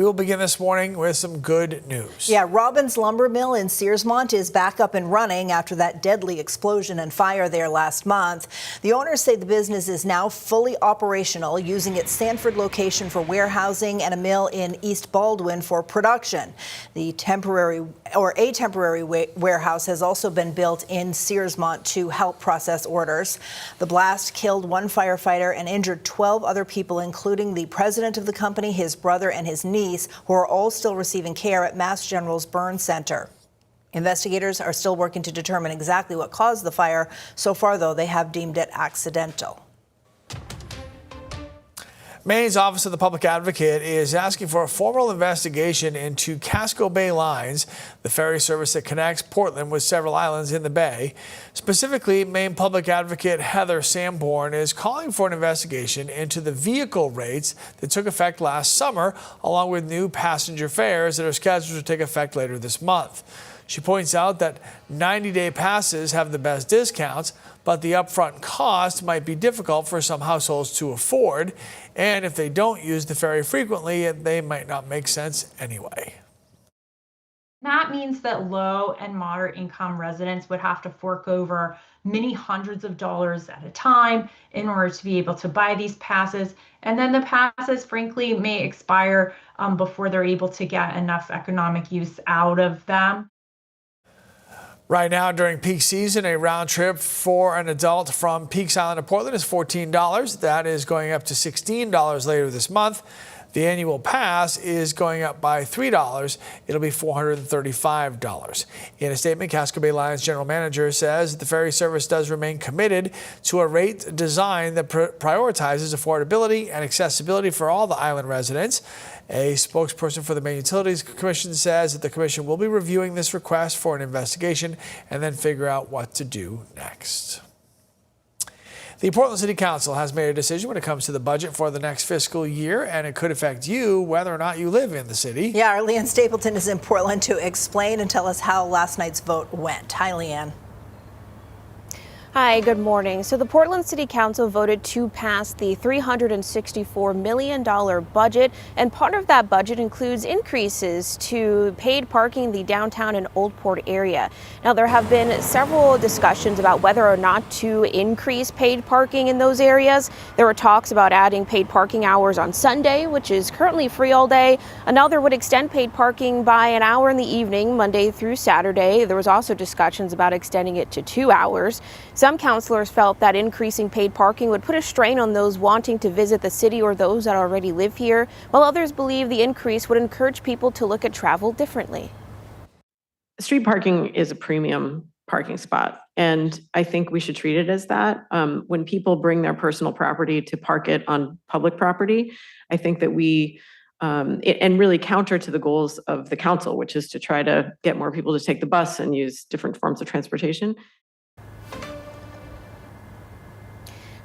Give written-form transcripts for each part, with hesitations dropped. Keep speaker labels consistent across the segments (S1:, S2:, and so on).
S1: We will begin this morning with some good news.
S2: Yeah, Robbins Lumber Mill in Searsmont is back up and running after that deadly explosion and fire there last month. The owners say the business is now fully operational, using its Sanford location for warehousing and a mill in East Baldwin for production. A temporary warehouse has also been built in Searsmont to help process orders. The blast killed one firefighter and injured 12 other people, including the president of the company, his brother, and his niece, who are all still receiving care at Mass General's Burn Center. Investigators are still working to determine exactly what caused the fire. So far, though, they have deemed it accidental.
S1: Maine's Office of the Public Advocate is asking for a formal investigation into Casco Bay Lines, the ferry service that connects Portland with several islands in the bay. Specifically, Maine Public Advocate Heather Sanborn is calling for an investigation into the vehicle rates that took effect last summer, along with new passenger fares that are scheduled to take effect later this month. She points out that 90-day passes have the best discounts, but the upfront cost might be difficult for some households to afford. And if they don't use the ferry frequently, they might not make sense anyway.
S3: That means that low and moderate income residents would have to fork over many hundreds of dollars at a time in order to be able to buy these passes. And then the passes, frankly, may expire before they're able to get enough economic use out of them.
S1: Right now, during peak season, a round trip for an adult from Peaks Island to Portland is $14. That is going up to $16 later this month. The annual pass is going up by $3. It'll be $435. In a statement, Casco Bay Lines general manager says the ferry service does remain committed to a rate design that prioritizes affordability and accessibility for all the island residents. A spokesperson for the Maine Utilities Commission says that the commission will be reviewing this request for an investigation and then figure out what to do next. The Portland City Council has made a decision when it comes to the budget for the next fiscal year, and it could affect you whether or not you live in the city.
S2: Yeah, our Leanne Stapleton is in Portland to explain and tell us how last night's vote went. Hi, Leanne.
S4: Hi, good morning. So the Portland City Council voted to pass the $364 million budget, and part of that budget includes increases to paid parking in the downtown and Old Port area. Now, there have been several discussions about whether or not to increase paid parking in those areas. There were talks about adding paid parking hours on Sunday, which is currently free all day. Another would extend paid parking by an hour in the evening, Monday through Saturday. There was also discussions about extending it to 2 hours. Some councilors felt that increasing paid parking would put a strain on those wanting to visit the city or those that already live here, while others believe the increase would encourage people to look at travel differently.
S5: Street parking is a premium parking spot, and I think we should treat it as that. When people bring their personal property to park it on public property, I think that and really counter to the goals of the council, which is to try to get more people to take the bus and use different forms of transportation.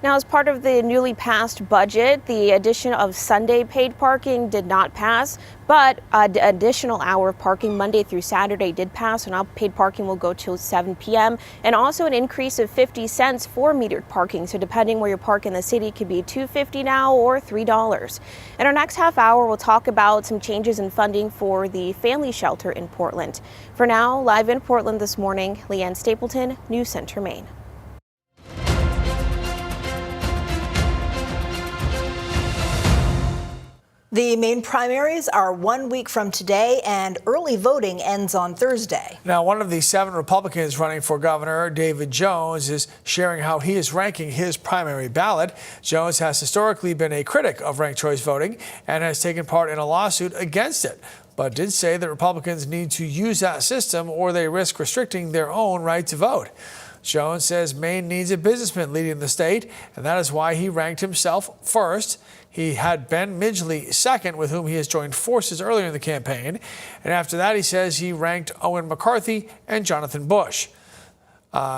S4: Now, as part of the newly passed budget, the addition of Sunday paid parking did not pass, but an additional hour of parking Monday through Saturday did pass, so now paid parking will go till 7 p.m. and also an increase of 50 cents for metered parking. So depending where you park in the city, it could be $2.50 now or $3. In our next half hour, we'll talk about some changes in funding for the family shelter in Portland. For now, live in Portland this morning, Leanne Stapleton, News Center Maine.
S2: The Maine primaries are 1 week from today, and early voting ends on Thursday.
S1: Now, one of the 7 Republicans running for governor, David Jones, is sharing how he is ranking his primary ballot. Jones has historically been a critic of ranked choice voting and has taken part in a lawsuit against it, but did say that Republicans need to use that system or they risk restricting their own right to vote. Jones says Maine needs a businessman leading the state, and that is why he ranked himself first. He had Ben Midgley second, with whom he has joined forces earlier in the campaign. And after that, he says he ranked Owen McCarthy and Jonathan Bush.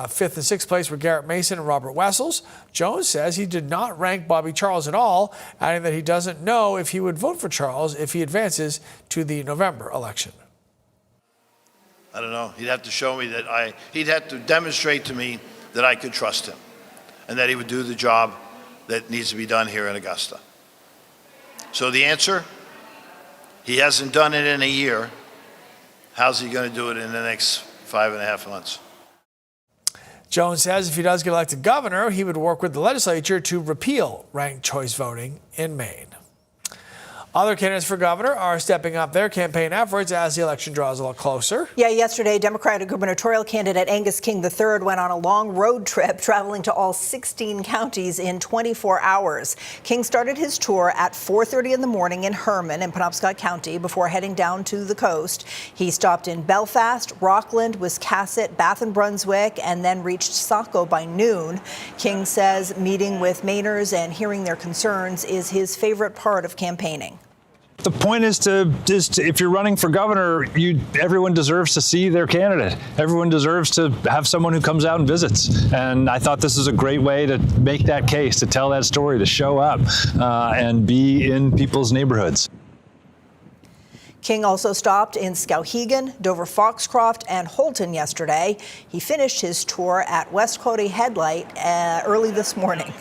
S1: Fifth and sixth place were Garrett Mason and Robert Wessels. Jones says he did not rank Bobby Charles at all, adding that he doesn't know if he would vote for Charles if he advances to the November election.
S6: I don't know. He'd have to show me that he'd have to demonstrate to me that I could trust him and that he would do the job that needs to be done here in Augusta. So the answer, He hasn't done it in a year. How's he going to do it in the next 5.5 months?
S1: Jones says if he does get elected governor, he would work with the legislature to repeal ranked choice voting in Maine. Other candidates for governor are stepping up their campaign efforts as the election draws a little closer.
S2: Yeah, yesterday, Democratic gubernatorial candidate Angus King III went on a long road trip, traveling to all 16 counties in 24 hours. King started his tour at 4:30 in the morning in Herman in Penobscot County before heading down to the coast. He stopped in Belfast, Rockland, Wiscasset, Bath and Brunswick, and then reached Saco by noon. King says meeting with Mainers and hearing their concerns is his favorite part of campaigning.
S7: The point is to if you're running for governor, everyone deserves to see their candidate. Everyone deserves to have someone who comes out and visits. And I thought this is a great way to make that case, to tell that story, to show up and be in people's neighborhoods.
S2: King also stopped in Skowhegan, Dover Foxcroft, and Holton yesterday. He finished his tour at West Cody Headlight early this morning.